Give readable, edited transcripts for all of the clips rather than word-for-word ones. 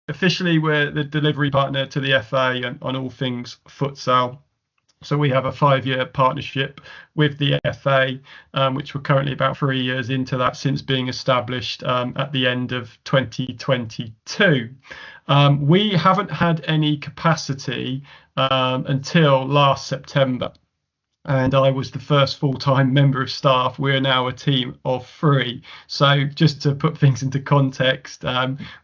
officially we're the delivery partner to the FA on all things futsal. So we have a 5-year partnership with the FA, which we're currently about 3 years into that since being established at the end of 2022. We haven't had any capacity until last September. And I was the first full-time member of staff. We're now a team of 3. So just to put things into context,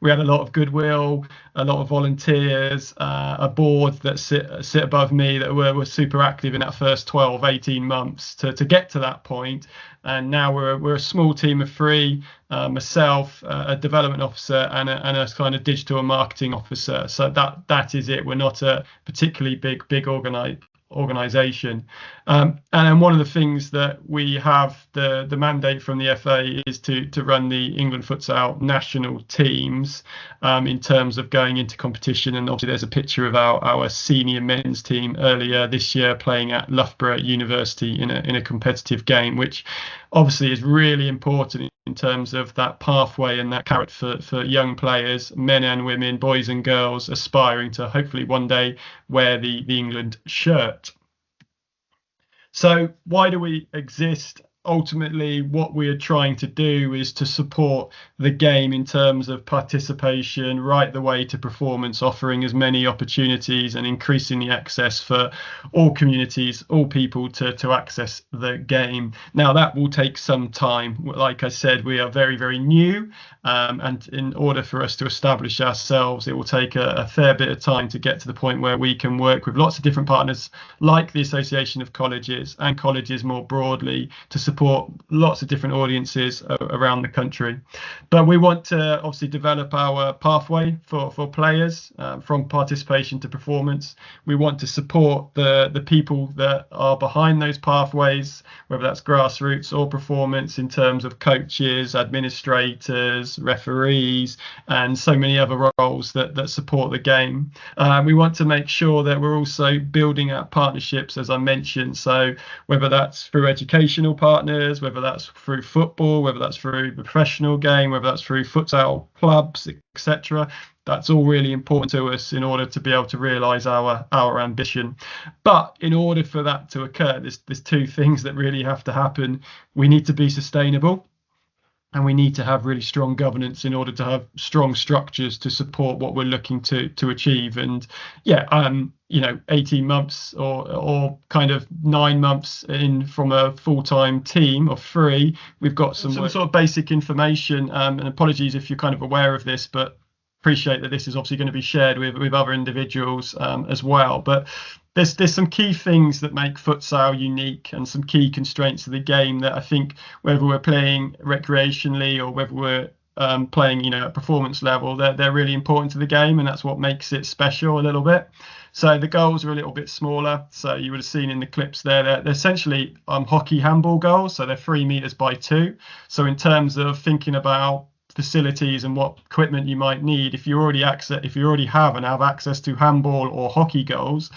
we had a lot of goodwill, a lot of volunteers, a board that sit above me that were super active in that first 12, 18 months to get to that point. And now we're a small team of 3, myself, a development officer, and a kind of digital and marketing officer. So that is it. We're not a particularly big organisation. And then one of the things that we have the mandate from the FA is to run the England Futsal national teams in terms of going into competition. And obviously there's a picture of our senior men's team earlier this year playing at Loughborough University in a competitive game, which obviously is really important in terms of that pathway and that carrot for young players, men and women, boys and girls, aspiring to hopefully one day wear the England shirt. So why do we exist? Ultimately, what we are trying to do is to support the game in terms of participation right the way to performance, offering as many opportunities and increasing the access for all communities, all people to access the game. Now, that will take some time. Like I said, we are very, very new. And in order for us to establish ourselves, it will take a fair bit of time to get to the point where we can work with lots of different partners like the Association of Colleges and colleges more broadly to support lots of different audiences around the country. But we want to obviously develop our pathway for players from participation to performance. We want to support the people that are behind those pathways, whether that's grassroots or performance, in terms of coaches, administrators, referees, and so many other roles that support the game. We want to make sure that we're also building out partnerships, as I mentioned. So whether that's through educational partners, whether that's through football, whether that's through the professional game, whether that's through futsal clubs, etc. That's all really important to us in order to be able to realise our ambition. But in order for that to occur, there's 2 things that really have to happen. We need to be sustainable, and we need to have really strong governance in order to have strong structures to support what we're looking to achieve. And 18 months or kind of 9 months in from a full-time team of 3, we've got some sort of basic information. And apologies if you're kind of aware of this, but appreciate that this is obviously going to be shared with other individuals as well. But there's some key things that make futsal unique and some key constraints of the game that I think, whether we're playing recreationally or whether we're playing at performance level, they're really important to the game, and that's what makes it special a little bit. So the goals are a little bit smaller. So you would have seen in the clips there, they're essentially hockey handball goals. So they're 3 meters by 2. So in terms of thinking about facilities and what equipment you might need, if you already have access to handball or hockey goals,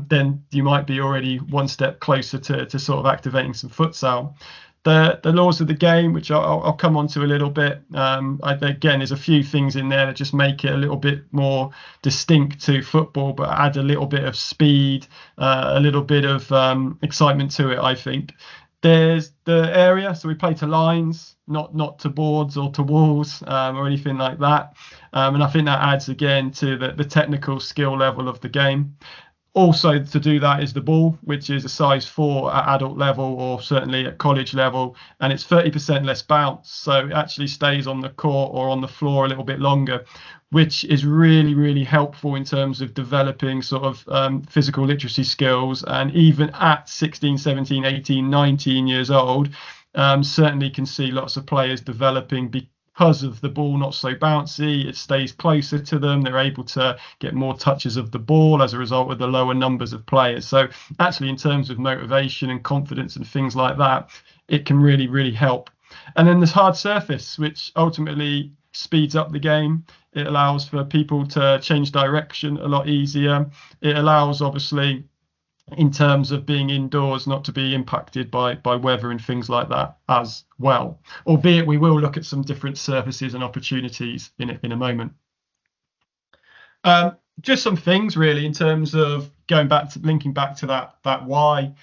then you might be already one step closer to sort of activating some futsal. The laws of the game, which I'll come on to a little bit, again, there's a few things in there that just make it a little bit more distinct to football, but add a little bit of speed, a little bit of excitement to it, I think. There's the area, so we play to lines, not to boards or to walls or anything like that. And I think that adds again to the technical skill level of the game. Also to do that is the ball, which is a size 4 at adult level or certainly at college level, and it's 30% less bounce, so it actually stays on the court or on the floor a little bit longer, which is really, really helpful in terms of developing sort of physical literacy skills. And even at 16, 17, 18, 19 years old, certainly can see lots of players developing because of the ball not so bouncy. It stays closer to them. They're able to get more touches of the ball as a result of the lower numbers of players. So actually, in terms of motivation and confidence and things like that, it can really, really help. And then there's hard surface, which ultimately speeds up the game. It allows for people to change direction a lot easier. It allows, obviously, in terms of being indoors, not to be impacted by weather and things like that as well. Albeit we will look at some different surfaces and opportunities in a moment. Just some things really in terms of going back to linking back to that why.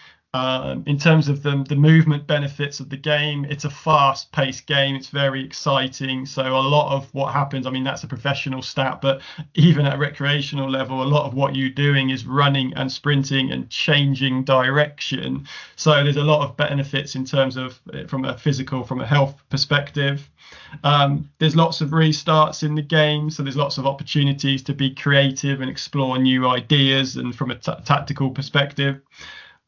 In terms of the movement benefits of the game, it's a fast-paced game. It's very exciting. So a lot of what happens, I mean, that's a professional stat, but even at a recreational level, a lot of what you're doing is running and sprinting and changing direction. So there's a lot of benefits in terms of from a health perspective. There's lots of restarts in the game, so there's lots of opportunities to be creative and explore new ideas, and from a tactical perspective.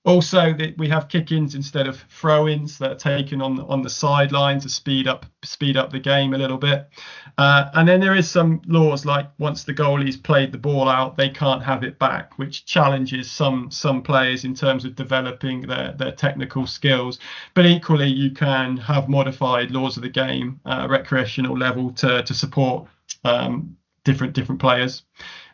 Also, we have kick-ins instead of throw-ins that are taken on the sideline to speed up the game a little bit. And then there is some laws like once the goalie's played the ball out, they can't have it back, which challenges some players in terms of developing their technical skills. But equally, you can have modified laws of the game, recreational level, to support different players.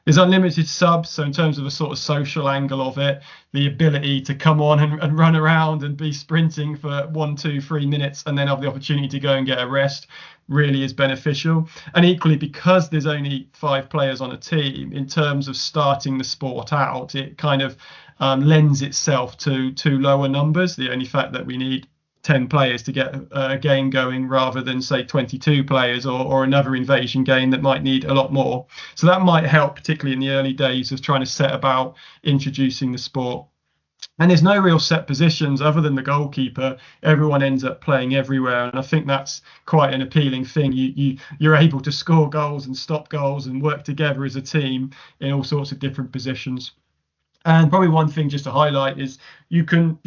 There's unlimited subs, so in terms of a sort of social angle of it, the ability to come on and run around and be sprinting for 1, 2, 3 minutes and then have the opportunity to go and get a rest really is beneficial. And equally, because there's only 5 players on a team, in terms of starting the sport out, it kind of lends itself to lower numbers. The only fact that we need 10 players to get a game going rather than say 22 players or another invasion game that might need a lot more. So that might help, particularly in the early days of trying to set about introducing the sport. And there's no real set positions other than the goalkeeper. Everyone ends up playing everywhere, and I think that's quite an appealing thing. You're able to score goals and stop goals and work together as a team in all sorts of different positions. And probably one thing just to highlight is you can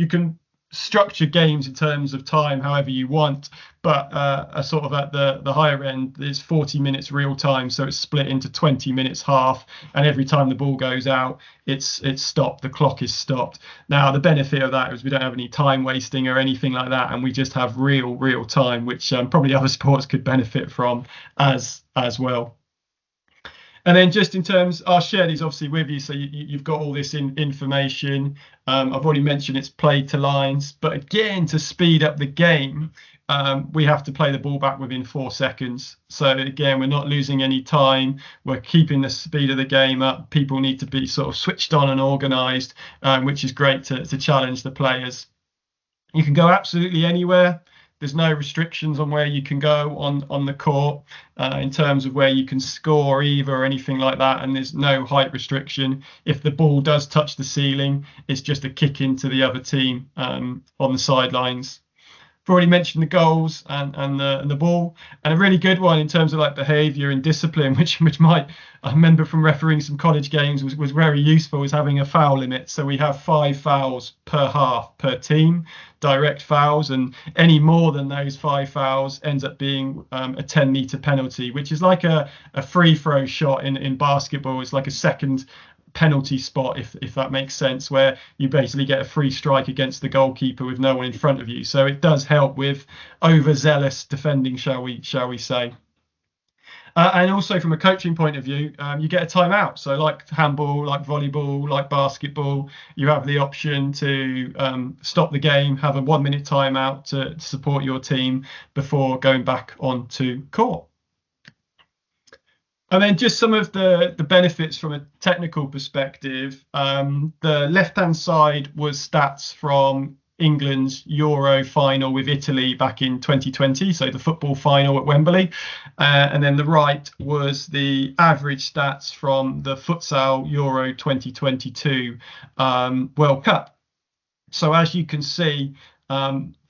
structure games in terms of time however you want, but a sort of at the higher end, there's 40 minutes real time, so it's split into 20 minutes half, and every time the ball goes out, it's stopped, the clock is stopped. Now the benefit of that is we don't have any time wasting or anything like that, and we just have real time, which probably other sports could benefit from as well. And then just in terms, I'll share these obviously with you, so you've got all this information. I've already mentioned it's played to lines, but again, to speed up the game, we have to play the ball back within 4 seconds. So again, we're not losing any time. We're keeping the speed of the game up. People need to be sort of switched on and organised, which is great to challenge the players. You can go absolutely anywhere. There's no restrictions on where you can go on the court in terms of where you can score either or anything like that. And there's no height restriction. If the ball does touch the ceiling, it's just a kick into the other team on the sidelines. I've already mentioned the goals and the ball, and a really good one in terms of like behaviour and discipline, which might, I remember from refereeing some college games, was very useful, is having a foul limit. So we have 5 fouls per half per team, direct fouls, and any more than those 5 fouls ends up being a 10-metre penalty, which is like a free throw shot in basketball. It's like a second penalty spot, if that makes sense, where you basically get a free strike against the goalkeeper with no one in front of you. So it does help with overzealous defending, shall we say. And also from a coaching point of view, you get a timeout. So like handball, like volleyball, like basketball, you have the option to stop the game, have a 1-minute timeout to support your team before going back onto court. And then just some of the benefits from a technical perspective. The left-hand side was stats from England's Euro final with Italy back in 2020, so the football final at Wembley. And then the right was the average stats from the Futsal Euro 2022 World Cup. So as you can see,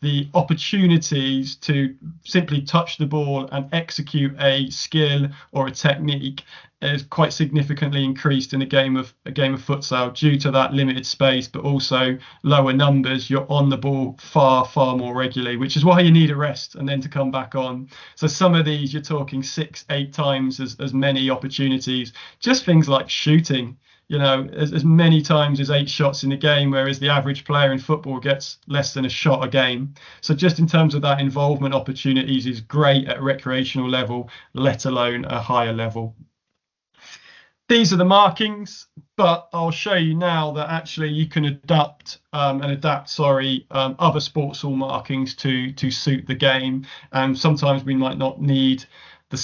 the opportunities to simply touch the ball and execute a skill or a technique is quite significantly increased in a game of futsal due to that limited space, but also lower numbers. You're on the ball far more regularly, which is why you need a rest and then to come back on. So some of these you're talking 6-8 times as many opportunities. Just things like shooting, as many times as 8 shots in a game, whereas the average player in football gets less than a shot a game. So just in terms of that involvement opportunities is great at a recreational level, let alone a higher level. These are the markings, but I'll show you now that actually you can adapt other sports hall markings to suit the game. And sometimes we might not need the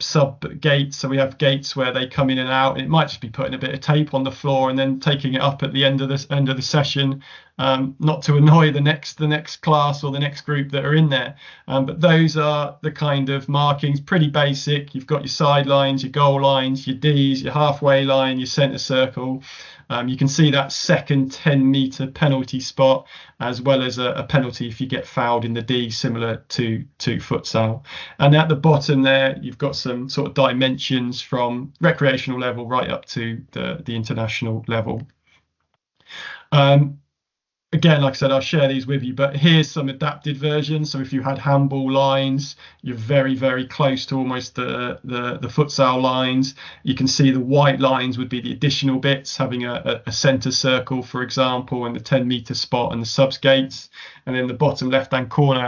sub gates. So we have gates where they come in and out. It might just be putting a bit of tape on the floor and then taking it up at the end of the session, not to annoy the next class or the next group that are in there. But those are the kind of markings, pretty basic. You've got your sidelines, your goal lines, your Ds, your halfway line, your centre circle. You can see that second 10-metre penalty spot, as well as a penalty if you get fouled in the D, similar to futsal. And at the bottom there, you've got some sort of dimensions from recreational level right up to the international level. Again, like I said, I'll share these with you, but here's some adapted versions. So if you had handball lines, you're very, very close to almost the futsal lines. You can see the white lines would be the additional bits, having a centre circle, for example, and the 10-metre spot and the subs gates. And then the bottom left-hand corner,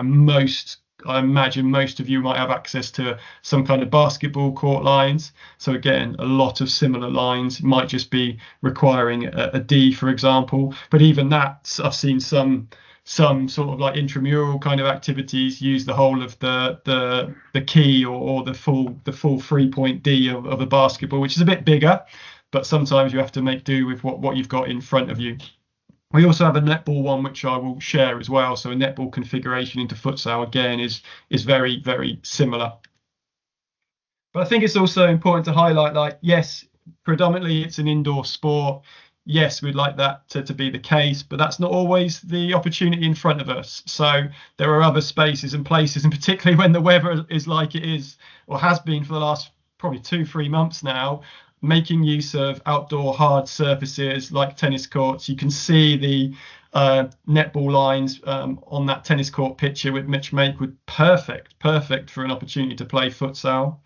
I imagine most of you might have access to some kind of basketball court lines. So again, a lot of similar lines. It might just be requiring a D, for example. But even that, I've seen some sort of like intramural kind of activities use the whole of the key or the full 3-point D of a basketball, which is a bit bigger. But sometimes you have to make do with what you've got in front of you. We also have a netball one, which I will share as well. So a netball configuration into futsal, again, is very, very similar. But I think it's also important to highlight, like, yes, predominantly it's an indoor sport. Yes, we'd like that to be the case, but that's not always the opportunity in front of us. So there are other spaces and places, and particularly when the weather is like it is or has been for the last probably 2-3 months now, making use of outdoor hard surfaces like tennis courts. You can see the netball lines on that tennis court picture, which make perfect for an opportunity to play futsal.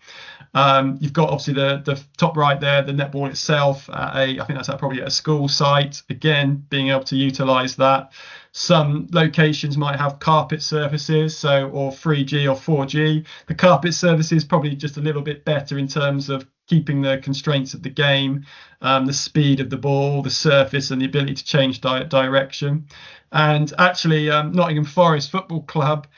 You've got obviously the top right there, the netball itself I think that's probably at a school site. Again, being able to utilize that. Some locations might have carpet surfaces, or 3G or 4G. The carpet surfaces probably just a little bit better in terms of keeping the constraints of the game, the speed of the ball, the surface, and the ability to change direction. And actually, Nottingham Forest Football Club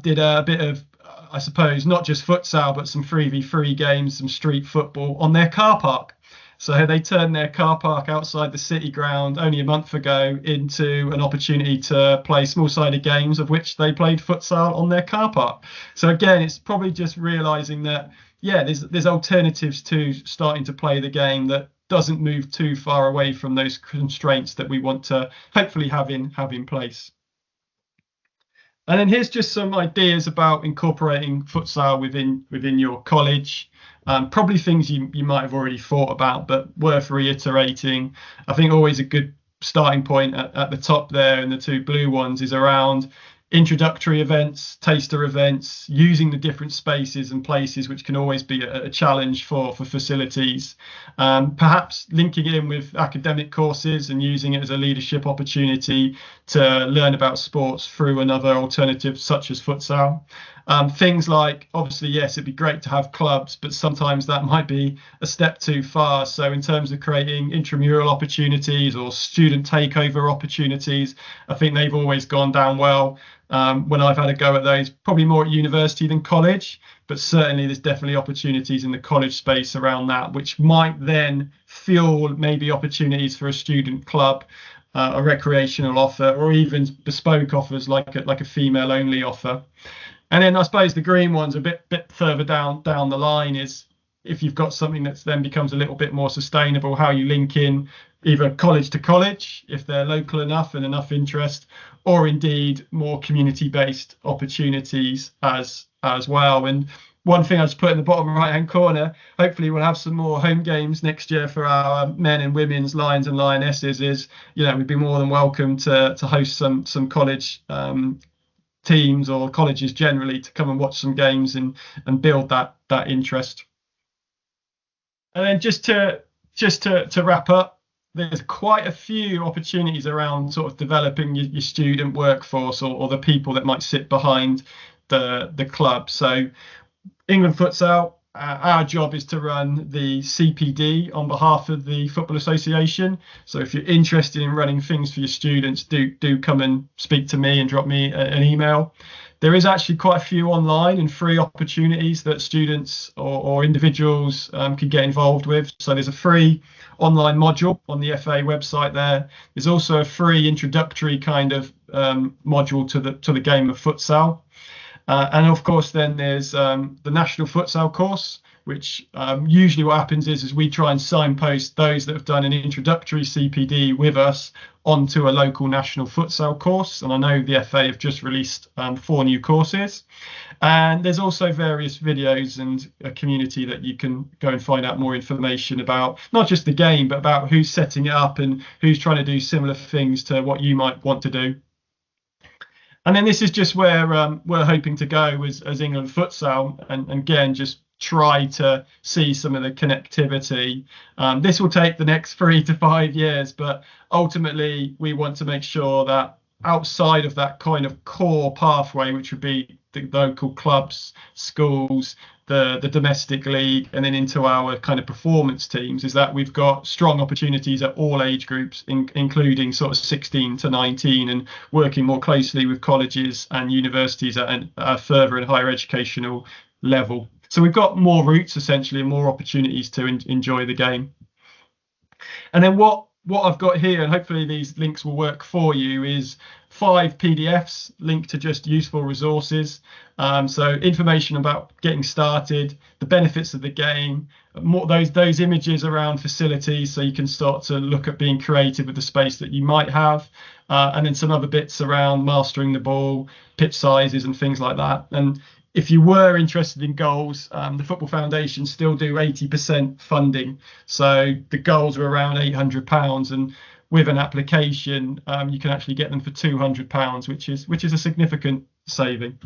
did a bit of, I suppose, not just futsal, but some 3v3 games, some street football on their car park. So they turned their car park outside the city ground only a month ago into an opportunity to play small-sided games, of which they played futsal on their car park. So again, it's probably just realising that, yeah, there's alternatives to starting to play the game that doesn't move too far away from those constraints that we want to hopefully have in place. And then here's just some ideas about incorporating futsal within your college. Probably things you might have already thought about, but worth reiterating. I think always a good starting point at the top there, and the two blue ones, is around introductory events, taster events, using the different spaces and places, which can always be a challenge for facilities. Perhaps linking it in with academic courses and using it as a leadership opportunity to learn about sports through another alternative such as futsal. Things like, obviously, yes, it'd be great to have clubs, but sometimes that might be a step too far. So in terms of creating intramural opportunities or student takeover opportunities, I think they've always gone down well when I've had a go at those, probably more at university than college, but certainly there's definitely opportunities in the college space around that, which might then fuel maybe opportunities for a student club, a recreational offer, or even bespoke offers like a female only offer. And then I suppose the green one's a bit further down the line, is if you've got something that then becomes a little bit more sustainable, how you link in either college to college, if they're local enough and enough interest, or indeed more community-based opportunities as well. And one thing I just put in the bottom right-hand corner, hopefully we'll have some more home games next year for our men and women's Lions and Lionesses, is, we'd be more than welcome to host some college teams or colleges generally to come and watch some games and build that interest. And then just to wrap up, there's quite a few opportunities around sort of developing your student workforce or the people that might sit behind the club. So England Futsal, our job is to run the CPD on behalf of the Football Association. So if you're interested in running things for your students, do come and speak to me and drop me an email. There is actually quite a few online and free opportunities that students or individuals can get involved with. So there's a free online module on the FA website there. There's also a free introductory kind of module to the game of futsal. And of course, then there's the National Futsal course, which usually what happens is we try and signpost those that have done an introductory CPD with us onto a local national futsal course. And I know the FA have just released 4 new courses. And there's also various videos and a community that you can go and find out more information about, not just the game, but about who's setting it up and who's trying to do similar things to what you might want to do. And then this is just where we're hoping to go as England Futsal, and again, just try to see some of the connectivity. This will take the next 3 to 5 years, but ultimately we want to make sure that outside of that kind of core pathway, which would be the local clubs, schools, the domestic league, and then into our kind of performance teams, is that we've got strong opportunities at all age groups, including sort of 16 to 19, and working more closely with colleges and universities at a further and higher educational level. So we've got more routes essentially and more opportunities to enjoy the game. And then what I've got here, and hopefully these links will work for you, is 5 PDFs linked to just useful resources. So information about getting started, the benefits of the game, more those images around facilities, so you can start to look at being creative with the space that you might have, and then some other bits around mastering the ball, pitch sizes and things like that. And if you were interested in goals, the Football Foundation still do 80% funding. So the goals are around £800, and with an application, you can actually get them for £200, which is a significant saving.